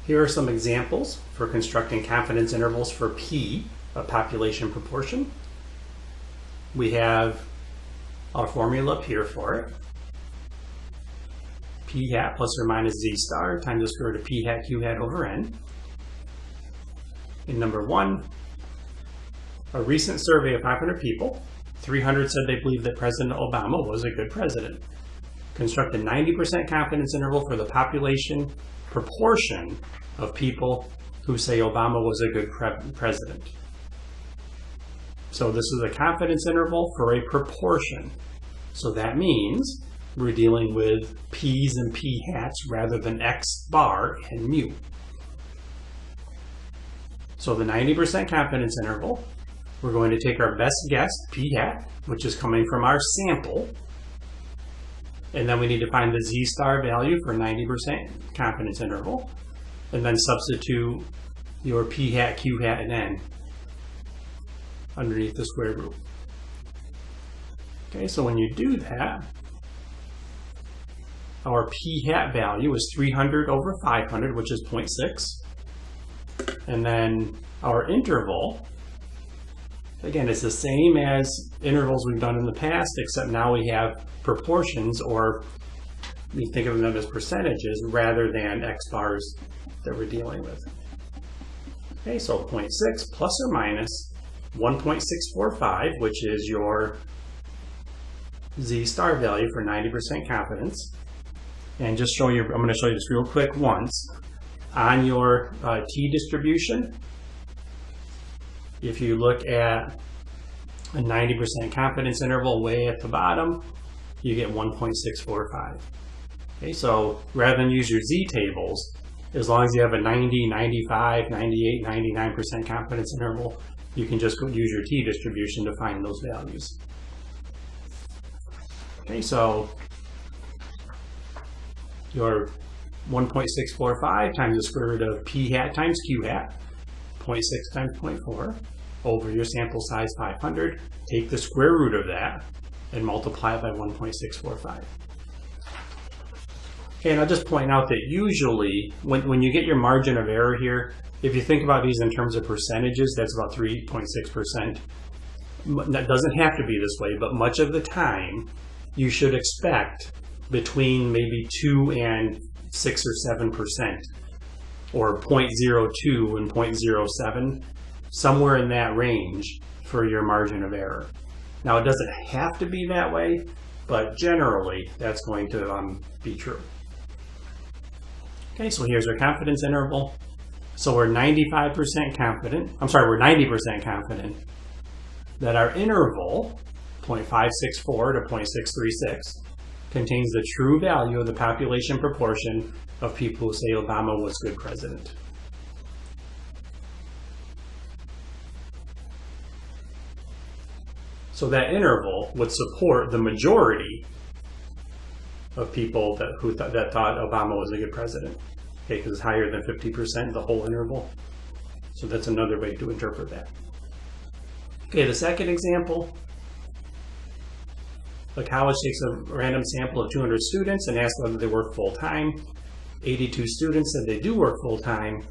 Here are some examples for constructing confidence intervals for P, a population proportion. We have our formula up here for it. P hat plus or minus Z star times the square root of P hat Q hat over N. In number 1, a recent survey of 500 people, 300 said they believed that President Obama was a good president. Construct a 90% confidence interval for the population proportion of people who say Obama was a good president. So this is a confidence interval for a proportion. So that means we're dealing with P's and P hats rather than X bar and mu. So the 90% confidence interval, we're going to take our best guess, P hat, which is coming from our sample, and then we need to find the Z star value for 90% confidence interval, and then substitute your P hat, Q hat, and N underneath the square root. Okay, so when you do that, our P hat value is 300 over 500, which is 0.6. And then our interval, again, it's the same as intervals we've done in the past, except now we have proportions, or we think of them as percentages rather than X bars that we're dealing with. Okay, so 0.6 plus or minus 1.645, which is your Z star value for 90% confidence. And just show you, I'm going to show you this real quick once. On your T distribution, if you look at a 90% confidence interval way at the bottom, you get 1.645. Okay, so rather than use your Z tables, as long as you have a 90, 95, 98, 99% confidence interval, you can just use your T distribution to find those values. Okay, so your 1.645 times the square root of P hat times Q hat, 0.6 times 0.4, over your sample size 500. Take the square root of that and multiply it by 1.645. Okay, and I'll just point out that usually when you get your margin of error here, if you think about these in terms of percentages, that's about 3.6%. That doesn't have to be this way, but much of the time you should expect between maybe 2 and 6 or 7%, or 0.02 and 0.07, somewhere in that range for your margin of error. Now it doesn't have to be that way, but generally that's going to be true. Okay, so here's our confidence interval. So we're 95% confident, we're 90% confident that our interval, 0.564 to 0.636, contains the true value of the population proportion of people who say Obama was good president. So that interval would support the majority of people that thought Obama was a good president. Okay, because it's higher than 50%, the whole interval. So that's another way to interpret that. Okay, the second example. A college takes a random sample of 200 students and asks whether they work full-time. 82 students said they do work full-time.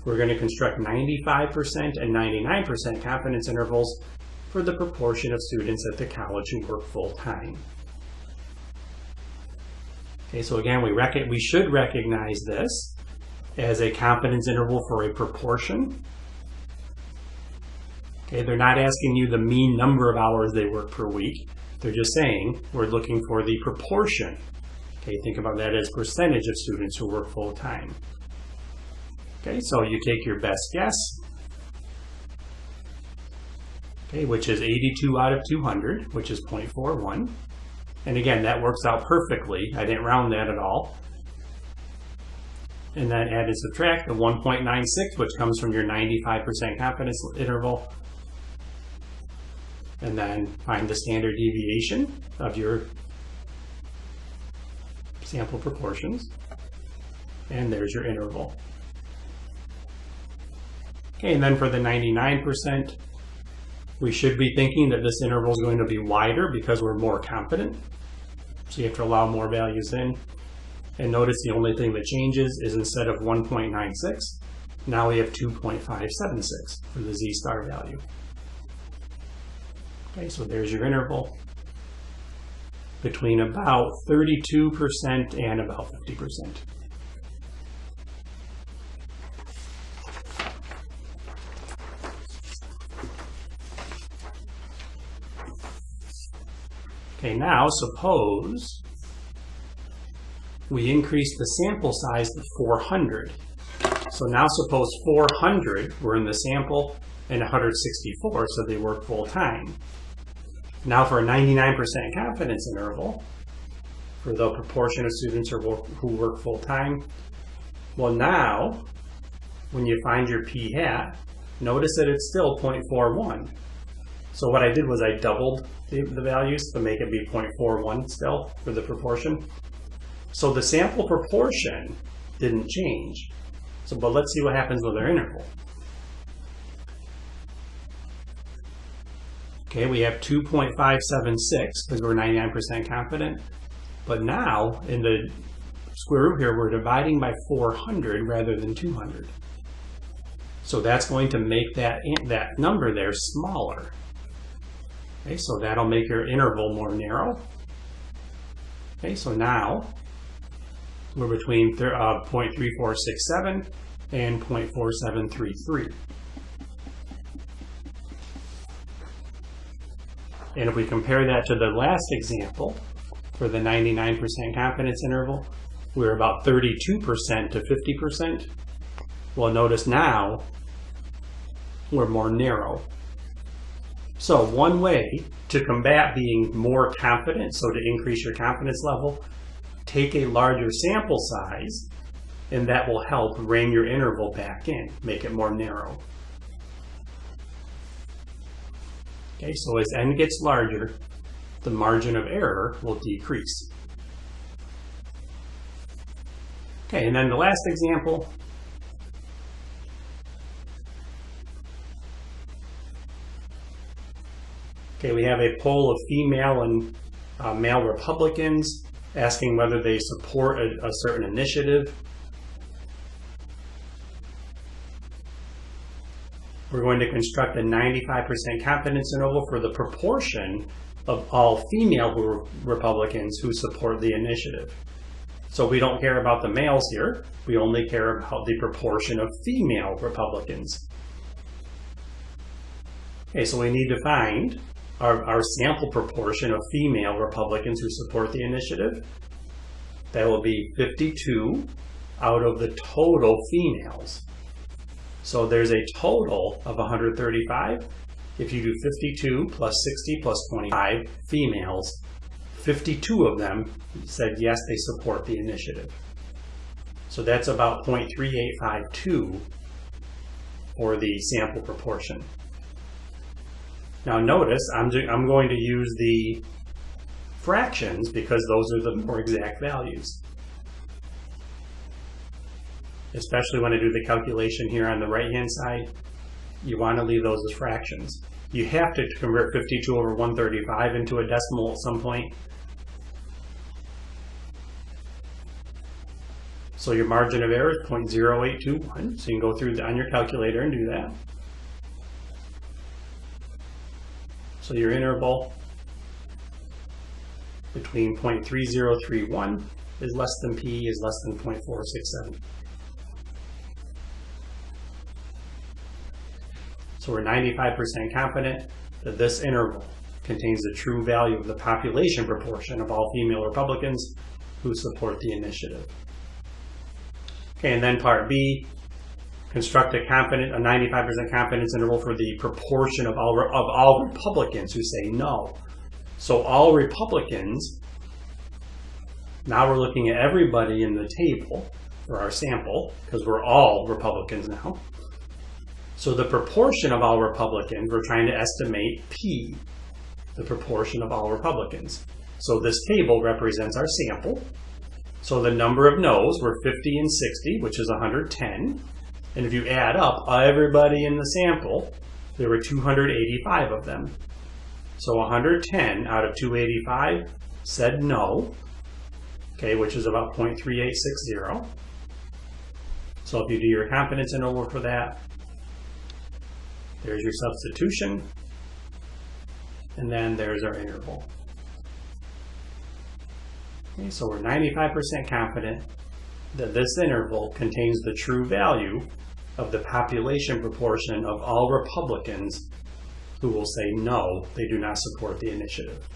We're going to construct 95% and 99% confidence intervals for the proportion of students at the college who work full-time. Okay, so again, we should recognize this as a confidence interval for a proportion. Okay, they're not asking you the mean number of hours they work per week. They're just saying we're looking for the proportion. Okay, think about that as percentage of students who work full time. Okay, so you take your best guess, okay, which is 82 out of 200, which is 0.41. And again, that works out perfectly. I didn't round that at all. And then add and subtract the 1.96, which comes from your 95% confidence interval. And then find the standard deviation of your sample proportions. And there's your interval. Okay, and then for the 99%, we should be thinking that this interval is going to be wider because we're more confident. So you have to allow more values in. And notice the only thing that changes is instead of 1.96, now we have 2.576 for the z-star value. Okay, so there's your interval between about 32% and about 50%. Okay, now suppose we increase the sample size to 400. So now suppose 400 were in the sample and 164, so they work full time. Now for a 99% confidence interval, for the proportion of students who work full time, well now, when you find your p-hat, notice that it's still 0.41. So what I did was I doubled the values to make it be 0.41 still for the proportion. So the sample proportion didn't change. So, but let's see what happens with our interval. Okay, we have 2.576 because we're 99% confident. But now, in the square root here, we're dividing by 400 rather than 200. So that's going to make that number there smaller. Okay, so that'll make your interval more narrow. Okay, so now we're between 0.3467 and 0.4733. And if we compare that to the last example, for the 99% confidence interval, we're about 32% to 50%. Well, notice now we're more narrow. So one way to combat being more confident, so to increase your confidence level, take a larger sample size, and that will help rein your interval back in, make it more narrow. Okay, so as n gets larger, the margin of error will decrease. Okay, and then the last example. Okay, we have a poll of female and male Republicans asking whether they support a certain initiative. We're going to construct a 95% confidence interval for the proportion of all female Republicans who support the initiative. So we don't care about the males here. We only care about the proportion of female Republicans. Okay, so we need to find our sample proportion of female Republicans who support the initiative. That will be 52 out of the total females. So there's a total of 135. If you do 52 plus 60 plus 25 females, 52 of them said yes, they support the initiative. So that's about 0.3852 for the sample proportion. Now notice, I'm going to use the fractions because those are the more exact values. Especially when I do the calculation here on the right-hand side, you want to leave those as fractions. You have to convert 52 over 135 into a decimal at some point. So your margin of error is 0.0821. So you can go through on your calculator and do that. So your interval between 0.3031 is less than p is less than 0.467. So we're 95% confident that this interval contains the true value of the population proportion of all female Republicans who support the initiative. Okay, and then part B, construct a 95% confidence interval for the proportion of all Republicans who say no. So all Republicans, now we're looking at everybody in the table for our sample, because we're all Republicans now. So the proportion of all Republicans, we're trying to estimate P, the proportion of all Republicans. So this table represents our sample. So the number of no's were 50 and 60, which is 110. And if you add up everybody in the sample, there were 285 of them. So 110 out of 285 said no. okay, which is about 0.3860. So if you do your confidence interval for that, there's your substitution, and then there's our interval. Okay, so we're 95% confident that this interval contains the true value of the population proportion of all Republicans who will say no, they do not support the initiative.